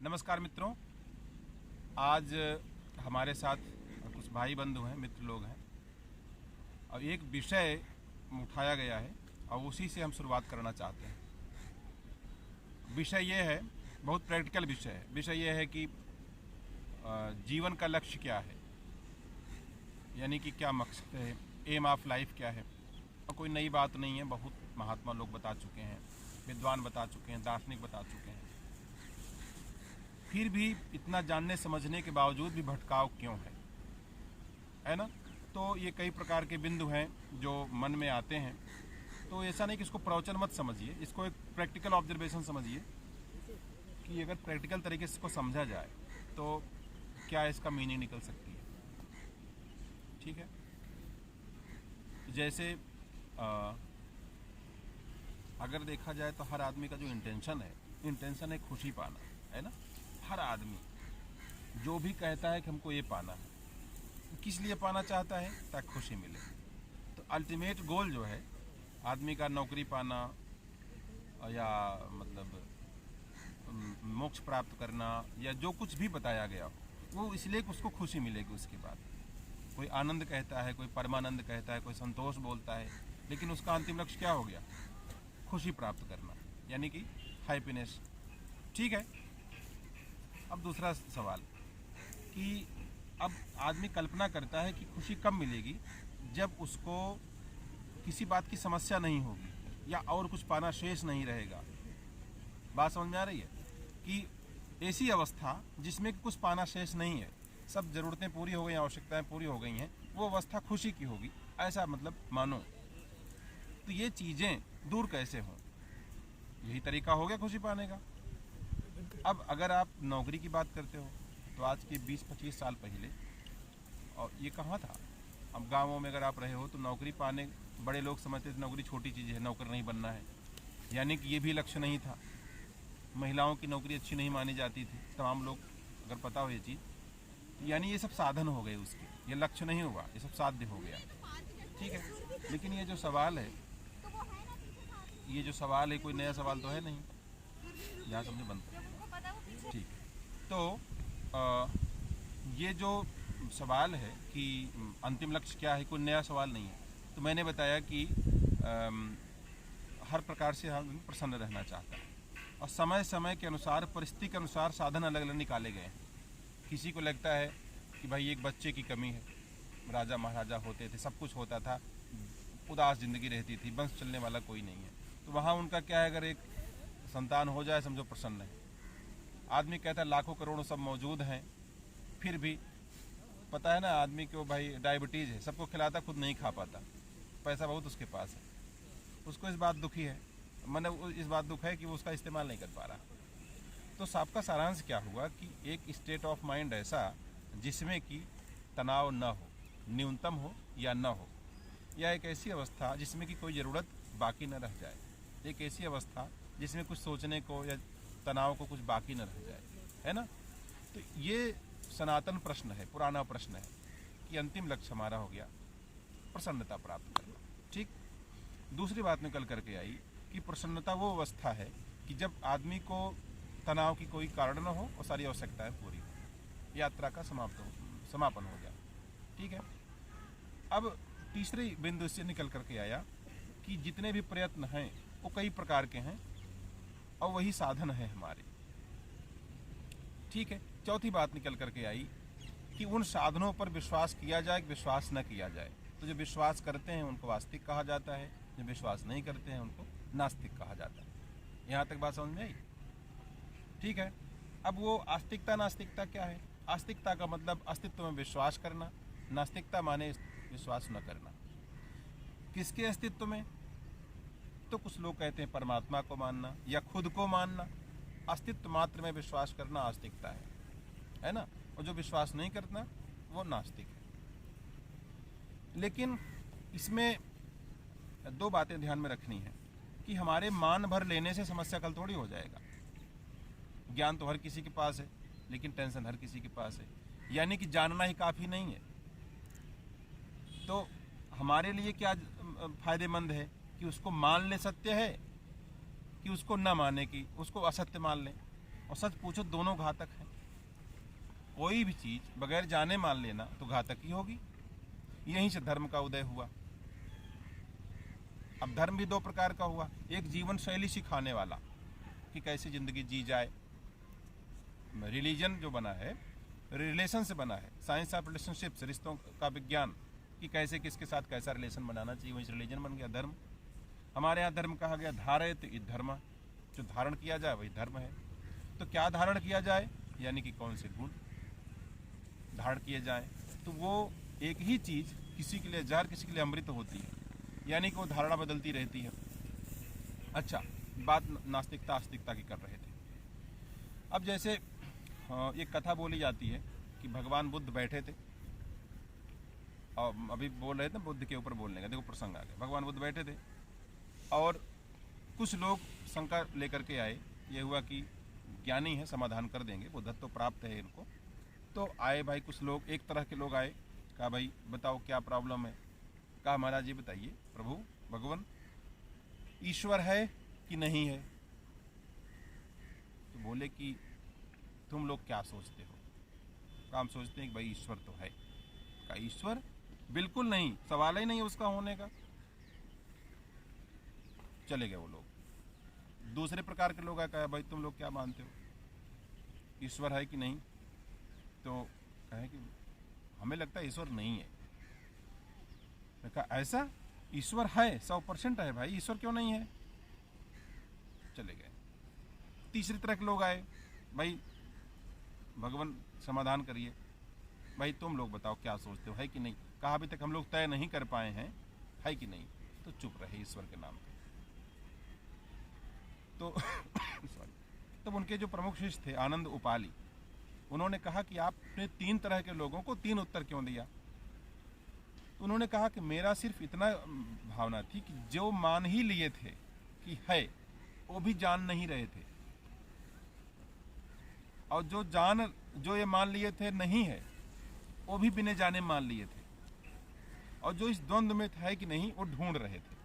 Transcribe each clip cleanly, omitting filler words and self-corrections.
नमस्कार मित्रों, आज हमारे साथ कुछ भाई बंधु हैं, मित्र लोग हैं और एक विषय उठाया गया है और उसी से हम शुरुआत करना चाहते हैं। विषय ये है, बहुत प्रैक्टिकल विषय है। विषय ये है कि जीवन का लक्ष्य क्या है, यानी कि क्या मकसद है, एम ऑफ लाइफ क्या है। और कोई नई बात नहीं है, बहुत महात्मा लोग बता चुके हैं, विद्वान बता चुके हैं, दार्शनिक बता चुके हैं। फिर भी इतना जानने समझने के बावजूद भी भटकाव क्यों है ना। तो ये कई प्रकार के बिंदु हैं जो मन में आते हैं। तो ऐसा नहीं कि इसको प्रवचन मत समझिए, इसको एक प्रैक्टिकल ऑब्जर्वेशन समझिए कि अगर प्रैक्टिकल तरीके से इसको समझा जाए तो क्या इसका मीनिंग निकल सकती है। ठीक है, जैसे अगर देखा जाए तो हर आदमी का जो इंटेंशन है खुशी पाना, है ना। हर आदमी जो भी कहता है कि हमको ये पाना है, तो किस लिए पाना चाहता है, ताकि खुशी मिले। तो अल्टीमेट गोल जो है आदमी का नौकरी पाना या मतलब मोक्ष प्राप्त करना या जो कुछ भी बताया गया हो, वो इसलिए कि उसको खुशी मिलेगी। उसके बाद कोई आनंद कहता है, कोई परमानंद कहता है, कोई संतोष बोलता है, लेकिन उसका अंतिम लक्ष्य क्या हो गया, खुशी प्राप्त करना, यानी कि हैप्पीनेस। ठीक है। अब दूसरा सवाल कि अब आदमी कल्पना करता है कि खुशी कब मिलेगी, जब उसको किसी बात की समस्या नहीं होगी या और कुछ पाना शेष नहीं रहेगा। बात समझ में आ रही है कि ऐसी अवस्था जिसमें कुछ पाना शेष नहीं है, सब ज़रूरतें पूरी हो गई, आवश्यकताएं पूरी हो गई हैं, वो अवस्था खुशी की होगी, ऐसा मतलब मानो। तो ये चीज़ें दूर कैसे हों, यही तरीका हो गया खुशी पाने का। अब अगर आप नौकरी की बात करते हो तो आज के 20-25 साल पहले, और ये कहाँ था, अब गाँवों में अगर आप रहे हो तो नौकरी पाने, बड़े लोग समझते थे नौकरी छोटी चीज़ है, नौकर नहीं बनना है, यानी कि ये भी लक्ष्य नहीं था। महिलाओं की नौकरी अच्छी नहीं मानी जाती थी, तमाम लोग अगर पता हो ये चीज़, यानी ये सब साधन हो गए उसके, ये लक्ष्य नहीं हुआ, ये सब साध्य हो गया। ठीक है, लेकिन ये जो सवाल है कोई नया सवाल तो है नहीं, यहाँ समझे बनता। ठीक, तो ये जो सवाल है कि अंतिम लक्ष्य क्या है, कोई नया सवाल नहीं है। तो मैंने बताया कि हर प्रकार से हम प्रसन्न रहना चाहता है और समय समय के अनुसार, परिस्थिति के अनुसार साधन अलग अलग निकाले गए हैं। किसी को लगता है कि भाई एक बच्चे की कमी है, राजा महाराजा होते थे, सब कुछ होता था, उदास ज़िंदगी रहती थी, वंश चलने वाला कोई नहीं है, तो वहाँ उनका क्या है, अगर एक संतान हो जाए समझो प्रसन्न है। आदमी कहता है लाखों करोड़ों सब मौजूद हैं, फिर भी पता है ना आदमी को भाई डायबिटीज़ है, सबको खिलाता, खुद नहीं खा पाता, पैसा बहुत उसके पास है, उसको इस बात दुखी है, मैंने इस बात दुख है कि वो उसका इस्तेमाल नहीं कर पा रहा। तो सबका सारांश क्या हुआ कि एक स्टेट ऑफ माइंड ऐसा जिसमें कि तनाव न हो, न्यूनतम हो या न हो, या एक ऐसी अवस्था जिसमें कि कोई ज़रूरत बाकी न रह जाए, एक ऐसी अवस्था जिसमें कुछ सोचने को या तनाव को कुछ बाकी न रह जाए, है ना। तो ये सनातन प्रश्न है, पुराना प्रश्न है कि अंतिम लक्ष्य हमारा हो गया प्रसन्नता प्राप्त करना। ठीक। दूसरी बात निकल करके आई कि प्रसन्नता वो अवस्था है कि जब आदमी को तनाव की कोई कारण न हो और सारी आवश्यकताएं पूरी हो, यात्रा का समापन हो जाए। ठीक है। अब तीसरी बिंदु से निकल करके आया कि जितने भी प्रयत्न हैं वो कई प्रकार के हैं और वही साधन है हमारे। ठीक है। चौथी बात निकल करके आई कि उन साधनों पर विश्वास किया जाए कि विश्वास न किया जाए। तो जो विश्वास करते हैं उनको आस्तिक कहा जाता है, जो विश्वास नहीं करते हैं उनको नास्तिक कहा जाता है। यहाँ तक बात समझ में आई। ठीक है। अब वो आस्तिकता नास्तिकता क्या है। आस्तिकता का मतलब अस्तित्व में विश्वास करना, नास्तिकता माने विश्वास न करना। किसके अस्तित्व में, तो कुछ लोग कहते हैं परमात्मा को मानना या खुद को मानना। अस्तित्व मात्र में विश्वास करना आस्तिकता है ना। और जो विश्वास नहीं करना वो नास्तिक है। लेकिन इसमें दो बातें ध्यान में रखनी है कि हमारे मान भर लेने से समस्या कल थोड़ी हो जाएगा। ज्ञान तो हर किसी के पास है, लेकिन टेंशन हर किसी के पास है, यानी कि जानना ही काफ़ी नहीं है। तो हमारे लिए क्या फायदेमंद है कि उसको मान ले सत्य है, कि उसको न माने कि उसको असत्य मान लें। और सच पूछो दोनों घातक हैं। कोई भी चीज बगैर जाने मान लेना तो घातक ही होगी। यहीं से धर्म का उदय हुआ। अब धर्म भी दो प्रकार का हुआ, एक जीवन शैली सिखाने वाला कि कैसे जिंदगी जी जाए, रिलीजन जो बना है रिलेशन से बना है, साइंस ऑफ रिलेशनशिप्स, रिश्तों का विज्ञान कि कैसे किसके साथ कैसा रिलेशन बनाना चाहिए, वही रिलीजन बन गया धर्म। हमारे यहाँ धर्म कहा गया धारयत इति धर्म, जो धारण किया जाए वही धर्म है। तो क्या धारण किया जाए, यानी कि कौन से गुण धारण किए जाए। तो वो एक ही चीज किसी के लिए जहर किसी के लिए अमृत होती है, यानी कि वो धारणा बदलती रहती है। अच्छा, बात नास्तिकता आस्तिकता की कर रहे थे। अब जैसे एक कथा बोली जाती है कि भगवान बुद्ध बैठे थे, और अभी बोल रहे थे बुद्ध के ऊपर बोलने का, देखो प्रसंग आ गया। भगवान बुद्ध बैठे थे और कुछ लोग शंका लेकर के आए, ये हुआ कि ज्ञानी है समाधान कर देंगे, बुद्धत्व तो प्राप्त है इनको। तो आए भाई कुछ लोग, एक तरह के लोग आए, कहा भाई बताओ क्या प्रॉब्लम है। कहा महाराज जी बताइए प्रभु भगवान ईश्वर है कि नहीं है। तो बोले कि तुम लोग क्या सोचते हो। कहा हम सोचते हैं कि भाई ईश्वर तो है। कहा ईश्वर बिल्कुल नहीं, सवाल ही नहीं उसका होने का। चले गए वो लोग। दूसरे प्रकार के लोग आए, कहा भाई तुम लोग क्या मानते हो, ईश्वर है कि नहीं। तो कहे कि हमें लगता है ईश्वर नहीं है। मैं कहा ऐसा, ईश्वर है 100% है भाई, ईश्वर क्यों नहीं है। चले गए। तीसरी तरह के लोग आए, भाई भगवान समाधान करिए, भाई तुम लोग बताओ क्या सोचते हो, है कि नहीं। कहा अभी तक हम लोग तय नहीं कर पाए हैं, है कि नहीं। तो चुप रहे ईश्वर के नाम पे। तो सॉरी, तब उनके जो प्रमुख शिष्य थे आनंद उपाली, उन्होंने कहा कि आपने 3 तरह के लोगों को 3 उत्तर क्यों दिया। तो उन्होंने कहा कि मेरा सिर्फ इतना भावना थी कि जो मान ही लिए थे कि है, वो भी जान नहीं रहे थे, और जो ये मान लिए थे नहीं है, वो भी बिना जाने मान लिए थे, और जो इस द्वंद्व में है कि नहीं वो ढूंढ रहे थे।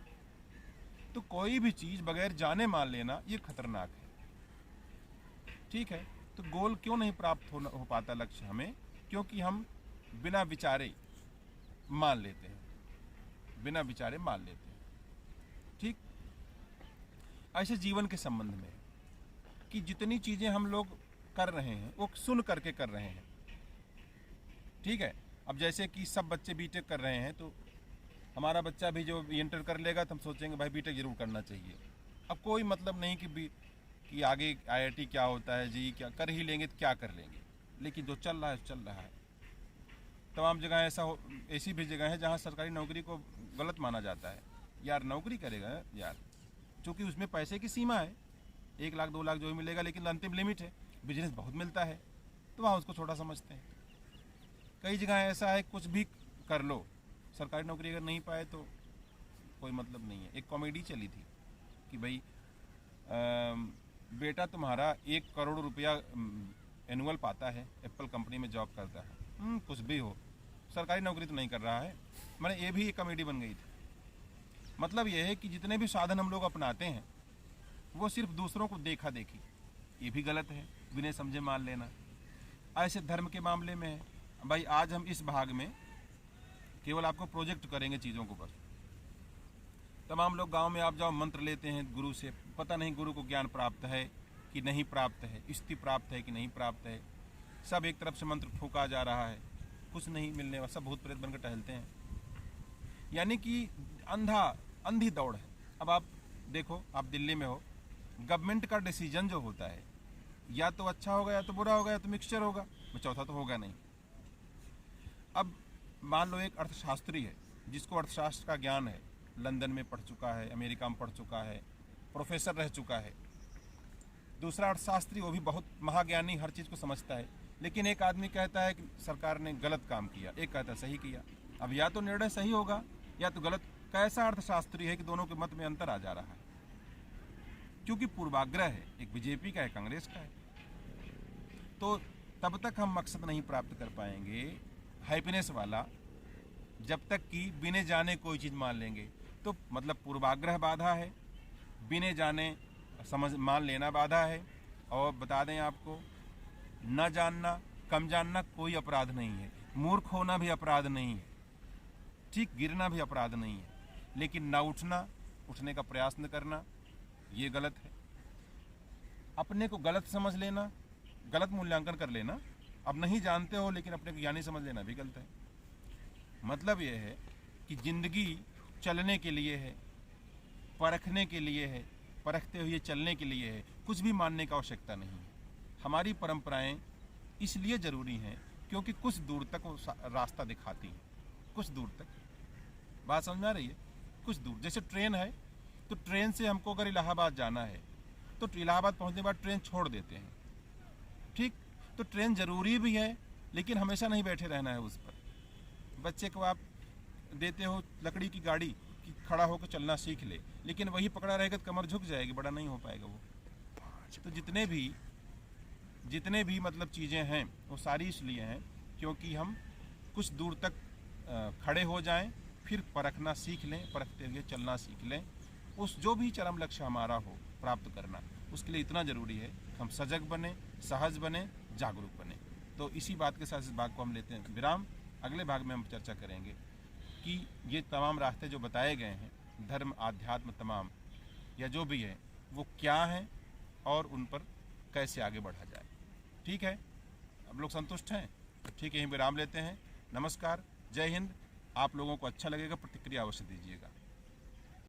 तो कोई भी चीज बगैर जाने मान लेना ये खतरनाक है। ठीक है, तो गोल क्यों नहीं प्राप्त हो पाता लक्ष्य हमें, क्योंकि हम बिना विचारे मान लेते हैं, बिना विचारे मान लेते हैं। ठीक, ऐसे जीवन के संबंध में कि जितनी चीजें हम लोग कर रहे हैं वो सुन करके कर रहे हैं। ठीक है, अब जैसे कि सब बच्चे बीटेक कर रहे हैं, तो हमारा बच्चा भी जो इंटर कर लेगा तो हम सोचेंगे भाई बीटेक जरूर करना चाहिए। अब कोई मतलब नहीं कि आगे आईआईटी क्या होता है, जी क्या कर ही लेंगे तो क्या कर लेंगे, लेकिन जो चल रहा है चल रहा है। तमाम जगह ऐसी भी जगह है जहाँ सरकारी नौकरी को गलत माना जाता है। यार नौकरी करेगा यार, चूँकि उसमें पैसे की सीमा है, 1 लाख 2 लाख जो भी मिलेगा, लेकिन अंतिम लिमिट है। बिजनेस बहुत मिलता है तो वहाँ उसको छोटा समझते हैं। कई जगह ऐसा है कुछ भी कर लो, सरकारी नौकरी अगर नहीं पाए तो कोई मतलब नहीं है। एक कॉमेडी चली थी कि भाई बेटा तुम्हारा 1 करोड़ रुपया एनुअल पाता है, एप्पल कंपनी में जॉब करता है, कुछ भी हो, सरकारी नौकरी तो नहीं कर रहा है। मैंने ये भी एक कॉमेडी बन गई थी। मतलब ये है कि जितने भी साधन हम लोग अपनाते हैं वो सिर्फ दूसरों को देखा देखी, ये भी गलत है, बिना समझे मान लेना। ऐसे धर्म के मामले में है। भाई आज हम इस भाग में केवल आपको प्रोजेक्ट करेंगे चीज़ों को, बस तमाम लोग गांव में आप जाओ मंत्र लेते हैं गुरु से, पता नहीं गुरु को ज्ञान प्राप्त है कि नहीं प्राप्त है, स्थिति प्राप्त है कि नहीं प्राप्त है। सब एक तरफ से मंत्र फूका जा रहा है, कुछ नहीं मिलने वाला, सब भूत प्रेत बनकर टहलते हैं। यानी कि अंधी दौड़ है। अब आप देखो, आप दिल्ली में हो, गवर्नमेंट का डिसीजन जो होता है या तो अच्छा होगा या तो बुरा होगा या तो मिक्सचर होगा, चौथा तो होगा नहीं। अब मान लो एक अर्थशास्त्री है जिसको अर्थशास्त्र का ज्ञान है, लंदन में पढ़ चुका है, अमेरिका में पढ़ चुका है, प्रोफेसर रह चुका है। दूसरा अर्थशास्त्री, वो भी बहुत महाज्ञानी, हर चीज़ को समझता है, लेकिन एक आदमी कहता है कि सरकार ने गलत काम किया, एक कहता है सही किया। अब या तो निर्णय सही होगा या तो गलत। कैसा अर्थशास्त्री है कि दोनों के मत में अंतर आ जा रहा है, क्योंकि पूर्वाग्रह है, एक बीजेपी का है, कांग्रेस का है। तो तब तक हम मकसद नहीं प्राप्त कर पाएंगे हैप्पीनेस वाला, जब तक कि बिने जाने कोई चीज़ मान लेंगे। तो मतलब पूर्वाग्रह बाधा है, बिने जाने समझ मान लेना बाधा है, और बता दें आपको, न जानना, कम जानना कोई अपराध नहीं है, मूर्ख होना भी अपराध नहीं है, ठीक, गिरना भी अपराध नहीं है, लेकिन ना उठना, उठने का प्रयास न करना, ये गलत है। अपने को गलत समझ लेना, गलत मूल्यांकन कर लेना, अब नहीं जानते हो लेकिन अपने को ज्ञानी समझ लेना भी गलत है। मतलब यह है कि जिंदगी चलने के लिए है, परखने के लिए है, परखते हुए चलने के लिए है, कुछ भी मानने की आवश्यकता नहीं है। हमारी परंपराएं इसलिए ज़रूरी हैं क्योंकि कुछ दूर तक वो रास्ता दिखाती हैं, कुछ दूर तक, बात समझ में आ रही है? कुछ दूर, जैसे ट्रेन है तो ट्रेन से हमको अगर इलाहाबाद जाना है तो इलाहाबाद पहुंचने के बाद ट्रेन छोड़ देते हैं, ठीक, तो ट्रेन ज़रूरी भी है लेकिन हमेशा नहीं बैठे रहना है उस पर। बच्चे को आप देते हो लकड़ी की गाड़ी कि खड़ा होकर चलना सीख ले, लेकिन वही पकड़ा रहेगा तो कमर झुक जाएगी, बड़ा नहीं हो पाएगा वो। तो जितने भी मतलब चीज़ें हैं वो सारी इसलिए हैं क्योंकि हम कुछ दूर तक खड़े हो जाएं, फिर परखना सीख लें, परखते हुए चलना सीख लें। उस जो भी चरम लक्ष्य हमारा हो प्राप्त करना, उसके लिए इतना ज़रूरी है हम सजग बने, सहज बने, जागरूक बने। तो इसी बात के साथ इस भाग को हम लेते हैं विराम। अगले भाग में हम चर्चा करेंगे कि ये तमाम रास्ते जो बताए गए हैं, धर्म, आध्यात्म, तमाम या जो भी है वो क्या हैं और उन पर कैसे आगे बढ़ा जाए। ठीक है, अब लोग संतुष्ट हैं? ठीक है, यहीं विराम लेते हैं। नमस्कार, जय हिंद। आप लोगों को अच्छा लगेगा, प्रतिक्रिया अवश्य दीजिएगा।